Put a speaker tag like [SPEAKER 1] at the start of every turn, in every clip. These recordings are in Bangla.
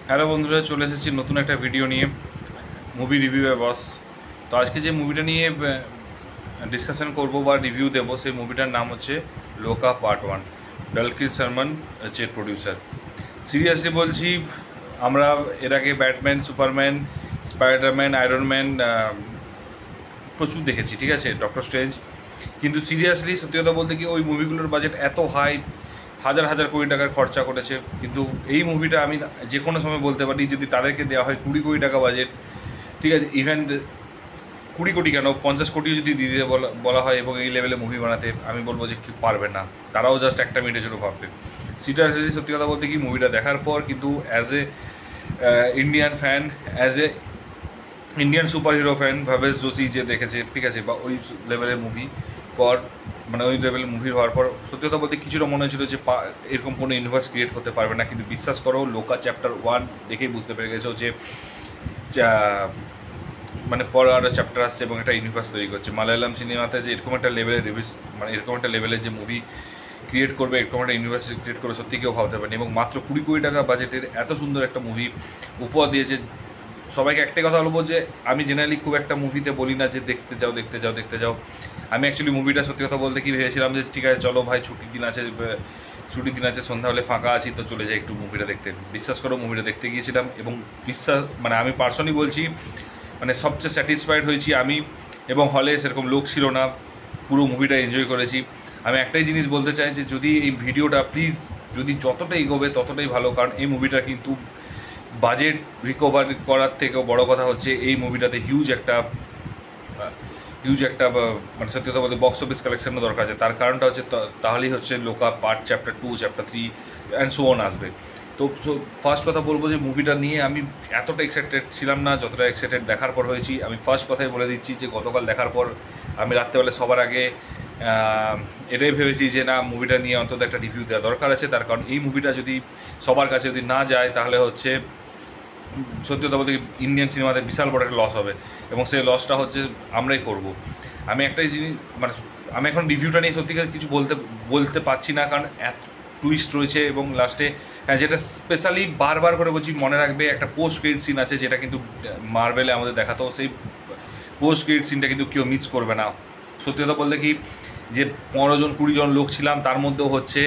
[SPEAKER 1] হ্যালো বন্ধুরা, চলে এসেছি নতুন একটা ভিডিও নিয়ে, মুভি রিভিউ এ বস। তো আজকে যে মুভিটা নিয়ে ডিসকাশন করব বা রিভিউ দেবো, সেই মুভিটার নাম হচ্ছে লোকা পার্ট 1। ডালকির শর্মন হচ্ছে প্রডিউসার। সিরিয়াসলি বলছি, আমরা এর আগে ব্যাটম্যান, সুপারম্যান, স্পাইডারম্যান, আয়রনম্যান প্রচুর দেখেছি, ঠিক আছে, ডক্টর স্ট্রেঞ্জ। কিন্তু সিরিয়াসলি সত্যি কথা বলতে কি, ওই মুভিগুলোর বাজেট এত হাই, হাজার হাজার কোটি টাকার খরচা করেছে। কিন্তু এই মুভিটা আমি যে কোনো সময় বলতে পারি, যদি তাদেরকে দেওয়া হয় 20 কোটি টাকা বাজেট, ঠিক আছে, ইভেন 20 কোটি কেন, 50 কোটিও যদি দিয়ে দিতে বলা বলা হয় এবং এই লেভেলে মুভি বানাতে, আমি বলবো যে কি পারবে না। তারাও জাস্ট একটা মিনিটের জন্য ভাববে। সিরিয়াসলি সত্যি কথা বলতে কি, মুভিটা দেখার পর কিন্তু as a Indian fan, as a Indian super hero fan Bhabesh Joshi যে দেখেছে, ঠিক আছে, বা ওই লেভেলের মুভি পর, মানে ওই লেভেলের মুভি হওয়ার পর সত্যি কথা বলতে কিছুটা মনে হয়েছিল যে এরকম কোনো ইউনিভার্স ক্রিয়েট করতে পারবে না। কিন্তু বিশ্বাস করো, লোকা চ্যাপ্টার 1 দেখেই বুঝতে পেরে গেছো যে মানে পর আরও চ্যাপ্টার আসছে এবং একটা ইউনিভার্স তৈরি করছে। মালায়ালাম সিনেমাতে যে এরকম একটা লেভেলের রিভিউস, মানে এরকম একটা লেভেলের যে মুভি ক্রিয়েট করবে, এরকম একটা ইউনিভার্স ক্রিয়েট করবে, সত্যি কেউ ভাবতে পারেনি। এবং মাত্র 20 কোটি টাকা বাজেটের এত সুন্দর একটা মুভি উপহার দিয়েছে। সবাইকে একটাই কথা বলবো যে আমি জেনারেলি খুব একটা মুভিতে বলি না যে দেখতে যাও দেখতে যাও দেখতে যাও। আমি অ্যাকচুয়ালি মুভিটা সত্যি কথা বলতে কি ভেবেছিলাম যে ঠিক আছে চলো ভাই, ছুটির দিন আছে, সন্ধ্যা হলে ফাঁকা আছি, তো চলে যাই একটু মুভিটা দেখতে। বিশ্বাস করো, মুভিটা দেখতে গিয়েছিলাম এবং মানে আমি পার্সোনালি বলছি, মানে সবচেয়ে স্যাটিসফাইড হয়েছি আমি। এবং হলে সেরকম লোক ছিল না, পুরো মুভিটা এনজয় করেছি। আমি একটাই জিনিস বলতে চাই যে যদি এই ভিডিওটা প্লিজ, যদি যতটা এগোবে ততটাই ভালো, কারণ এই মুভিটা কিন্তু বাজেট রিকভার করার থেকেও বড় কথা হচ্ছে এই মুভিটাতে মানে সত্যি কথা বলতে বক্স অফিস কালেকশনও দরকার আছে। তার কারণটা হচ্ছে তাহলেই হচ্ছে লোকা part chapter 2, chapter 3 and so on আসবে। তো ফার্স্ট কথা বলবো যে মুভিটা নিয়ে আমি এতটা এক্সাইটেড ছিলাম না যতটা এক্সাইটেড দেখার পর হয়েছি। আমি ফার্স্ট কথাই বলে দিচ্ছি যে গতকাল দেখার পর আমি রাত্রেবেলা সবার আগে এটাই ভেবেছি যে না, মুভিটা নিয়ে অন্তত একটা রিভিউ দেওয়া দরকার আছে। তার কারণ এই মুভিটা যদি সবার কাছে যদি না যায়, তাহলে হচ্ছে সত্যি কথা বলতে ইন্ডিয়ান সিনেমাতে বিশাল বড় একটা লস হবে এবং সেই লসটা হচ্ছে আমরাই করব। আমি একটাই জিনিস, মানে আমি এখন রিভিউটা নিয়ে সত্যিকার কিছু বলতে বলতে পারছি না, কারণ এত টুইস্ট রয়েছে এবং লাস্টে, হ্যাঁ, যেটা স্পেশালি বারবার করে বলছি, মনে রাখবে একটা পোস্ট ক্রেডিট সিন আছে যেটা কিন্তু মার্ভেলে আমাদের দেখাতো। সেই পোস্ট ক্রেডিট সিনটা কিন্তু কেউ মিস করবে না। সত্যি কথা বলতে কি, যে 15 জন 20 জন লোক ছিলাম, তার মধ্যেও হচ্ছে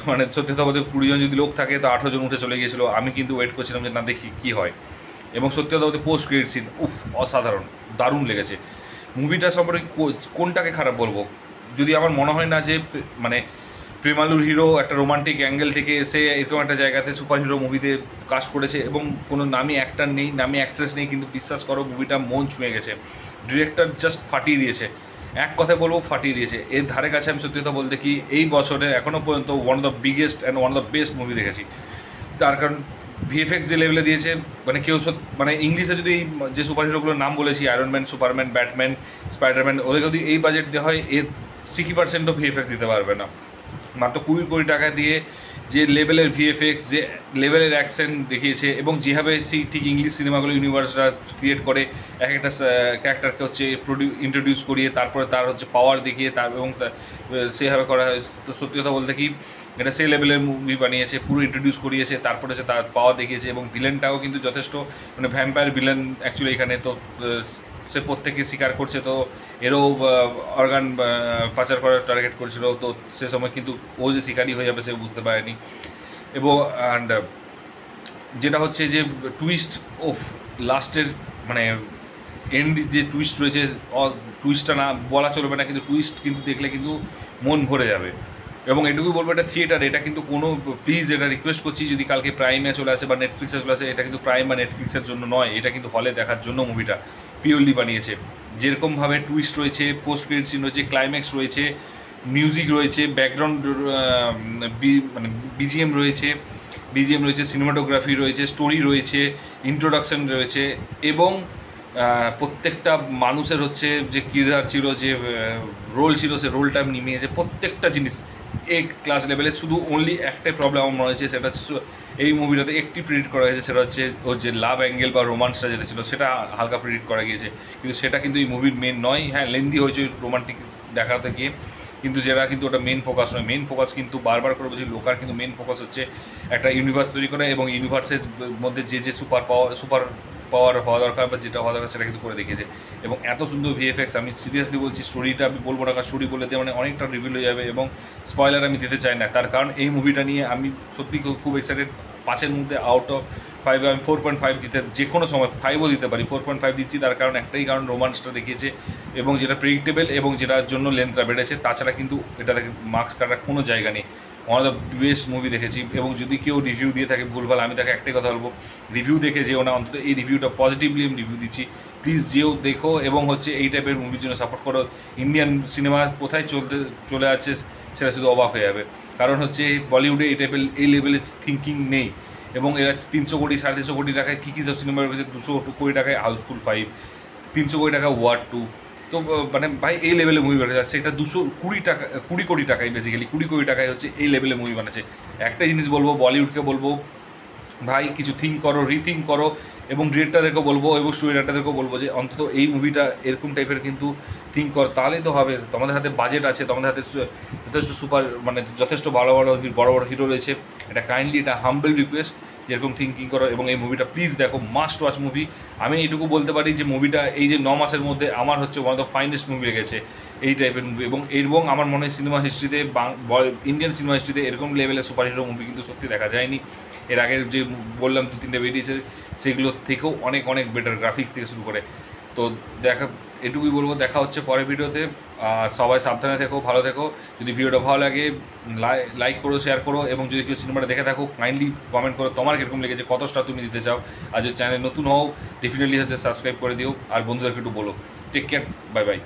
[SPEAKER 1] মানে সত্যি কথা বলতে 20 জন যদি লোক থাকে তো 18 জন উঠে চলে গিয়েছিলো। আমি কিন্তু ওয়েট করছিলাম যে না, দেখি কী হয়। এবং সত্যি কথা বলতে পোস্ট ক্রেডিট সিন উফ, অসাধারণ, দারুণ লেগেছে। মুভিটা সম্পর্কে কোনটাকে খারাপ বলবো, যদি আমার মনে হয় না যে মানে প্রেমালুর হিরো একটা রোমান্টিক অ্যাঙ্গেল থেকে এসে এরকম একটা জায়গাতে সুপার হিরো মুভিতে কাজ করেছে এবং কোনো নামি অ্যাক্টার নেই, নামি অ্যাক্ট্রেস নেই, কিন্তু বিশ্বাস করো মুভিটা মন ছুঁয়ে গেছে। ডিরেক্টর জাস্ট ফাটিয়ে দিয়েছে, এক কথায় বলবো ফাটিয়ে দিয়েছে। এর ধারে কাছে আমি সত্যি কথা বলতে কি এই বছরের এখনও পর্যন্ত one of the biggest and one of the best movie দেখেছি। তার কারণ ভিএফএক্স যে লেভেলে দিয়েছে, মানে কেউ মানে ইংলিশে যদি এই যে সুপার হিরোগুলোর নাম বলেছি, আয়রনম্যান, সুপারম্যান, ব্যাটম্যান, স্পাইডারম্যান, ওদেরকে যদি এই বাজেট দেওয়া হয়, এর 60%ও ভিএফএক্স দিতে পারবে না। মাত্র 20 কোটি টাকা দিয়ে যে লেভেলের ভিএফএক্স, যে লেভেলের অ্যাকশন দেখিয়েছে এবং যেভাবে ঠিক ইংলিশ সিনেমাগুলো ইউনিভার্সরা ক্রিয়েট করে, এক একটা ক্যারেক্টারকে হচ্ছে ইন্ট্রোডিউস করিয়ে তারপরে তার হচ্ছে পাওয়ার দেখিয়ে তার এবং সেভাবে করা হয়। তো সত্যি কথা বলতে কি, এটা সেই লেভেলের মুভি বানিয়েছে, পুরো ইন্ট্রোডিউস করিয়েছে, তারপরে হচ্ছে তার পাওয়ার দেখিয়েছে এবং ভিলেনটাও কিন্তু যথেষ্ট, মানে ভ্যাম্পায়ার ভিলেন অ্যাকচুয়ালি এখানে তো সে প্রত্যেকে স্বীকার করছে। তো এরও অর্গান পাচার করার টার্গেট করেছিল, তো সে সময় কিন্তু ও যে শিকারি হয়ে যাবে সে বুঝতে পারেনি। এবং অ্যান্ড যেটা হচ্ছে যে টুইস্ট ওফ লাস্টের, মানে এন্ড যে টুইস্ট রয়েছে, টুইস্টটা না বলা চলবে না, কিন্তু টুইস্ট কিন্তু দেখলে কিন্তু মন ভরে যাবে। এবং এটুকুই বলবো, এটা থিয়েটার, এটা কিন্তু কোনো, প্লিজ এটা রিকোয়েস্ট করছি, যদি কালকে প্রাইমে চলে আসে বা নেটফ্লিক্সে চলে আসে, এটা কিন্তু প্রাইম বা নেটফ্লিক্সের জন্য নয়, এটা কিন্তু হলে দেখার জন্য মুভিটা পিওরলি বানিয়েছে। যেরকমভাবে টুইস্ট রয়েছে, পোস্ট ক্রেডিট সিন রয়েছে, ক্লাইম্যাক্স রয়েছে, মিউজিক রয়েছে, ব্যাকগ্রাউন্ড মানে বিজিএম রয়েছে, সিনেমাটোগ্রাফি রয়েছে, স্টোরি রয়েছে, ইন্ট্রোডাকশন রয়েছে এবং প্রত্যেকটা মানুষের হচ্ছে যে কিরদার ছিল, যে রোল ছিল, সে রোলটা নিমিয়েছে প্রত্যেকটা জিনিস এক ক্লাস লেভেলে। শুধু অনলি একটাই প্রবলেম আমার মনে হয়েছে, সেটা হচ্ছে এই মুভিটাতে একটি প্রেডিক্ট করা হয়েছে, সেটা হচ্ছে ওর যে লাভ অ্যাঙ্গেল বা রোমান্সটা যেটা ছিল সেটা হালকা প্রেডিক্ট করা গিয়েছে, কিন্তু সেটা কিন্তু এই মুভির মেন নয়। হ্যাঁ, লেন্দি হয়েছে রোমান্টিক দেখাতে গিয়ে, কিন্তু যেটা কিন্তু ওটা মেন ফোকাস নয়। মেন ফোকাস কিন্তু বারবার করে বলছি, লোকার কিন্তু মেন ফোকাস হচ্ছে একটা ইউনিভার্স তৈরি করা, এবং ইউনিভার্সের মধ্যে যে সুপার পাওয়ার হওয়া দরকার বা যেটা হওয়া দরকার সেটা কিন্তু করে দেখিয়েছে। এবং এত সুন্দর ভিএফএক্স, আমি সিরিয়াসলি বলছি, স্টোরিটা আমি বলবো না, কারণ স্টোরি বলে দিয়ে মানে অনেকটা রিভিল হয়ে যাবে, এবং স্পয়লার আমি দিতে চাই না। তার কারণ এই মুভিটা নিয়ে আমি সত্যি খুব এক্সাইটেড। 5-এর মধ্যে আউট অফ 5 আমি 4.5 দিতে, যে কোনো সময় 5ও দিতে পারি। 4.5 দিচ্ছি তার কারণ একটাই কারণ, রোমান্সটা দেখিয়েছে এবং যেটা প্রেডিক্টেবল, এবং যেটার জন্য লেন্থটা বেড়েছে। তাছাড়া কিন্তু এটা মার্কস কাটার কোনো জায়গা নেই। One of the best movie দেখেছি। এবং যদি কেউ রিভিউ দিয়ে থাকে ভুলভাল, আমি তাকে একটাই কথা বলবো, রিভিউ দেখে যেও না, অন্তত এই রিভিউটা পজিটিভলি আমি রিভিউ দিচ্ছি, প্লিজ যেও দেখো। এবং হচ্ছে এই টাইপের মুভির জন্য সাপোর্ট করো। ইন্ডিয়ান সিনেমা কোথায় চলে আছে সেটা শুধু অবাক হয়ে যাবে। কারণ হচ্ছে বলিউডে এই লেভেলের থিঙ্কিং নেই। এবং এরা 300 কোটি 350 কোটি টাকায় কী কী সব সিনেমা রয়েছে, 200 কোটি টাকায় হাউসফুল 5, 300 কোটি টাকা ওয়ার 2। তো মানে ভাই এই লেভেলে মুভি বানাচ্ছে, সেটা 20 কোটি টাকায়, বেসিক্যালি 20 কোটি টাকায় হচ্ছে এই লেভেলে মুভি বানাচ্ছে। একটা জিনিস বলবো বলিউডকে, বলবো ভাই কিছু থিঙ্ক করো, রিথিঙ্ক করো। এবং ডিরেক্টরদেরকেও বলবো এবং স্টোরি রাইটারদেরকেও বলবো যে অন্তত এই মুভিটা এরকম টাইপের কিন্তু থিঙ্ক করো, তাহলেই তো হবে। তোমাদের হাতে বাজেট আছে, তোমাদের হাতে যথেষ্ট মানে যথেষ্ট বড় বড় হিরো রয়েছে। এটা কাইন্ডলি, এটা হাম্বল রিকোয়েস্ট, যেরকম থিঙ্কিং করো এবং এই মুভিটা প্লিজ দেখো, মাস্ট ওয়াচ মুভি। আমি এইটুকু বলতে পারি যে মুভিটা এই যে 9 মাসের মধ্যে আমার হচ্ছে one of the finest movie লেগেছে এই টাইপের মুভি। এবং আমার মনে হয় সিনেমা হিস্ট্রিতে, ইন্ডিয়ান সিনেমা হিস্ট্রিতে এরকম লেভেলের সুপার হিরো মুভি কিন্তু সত্যি দেখা যায়নি। এর আগে যে বললাম 2-3টে বেরিয়েছে, সেগুলোর থেকেও অনেক অনেক বেটার, গ্রাফিক্স থেকে শুরু করে। তো এটুকুই বলবো, দেখা হচ্ছে পরের ভিডিওতে। সবাই সাবধানে থেকো, ভালো থেকো। যদি ভিডিওটা ভালো লাগে লাইক করো, শেয়ার করো, এবং যদি কেউ সিনেমাটা দেখে থাকো কাইন্ডলি কমেন্ট করো তোমার কীরকম লেগেছে, কত স্টার তুমি দিতে চাও। আর যদি চ্যানেল নতুন হও ডেফিনেটলি হচ্ছে সাবস্ক্রাইব করে দিও, আর বন্ধুদেরকে একটু বলো। Take care, bye by.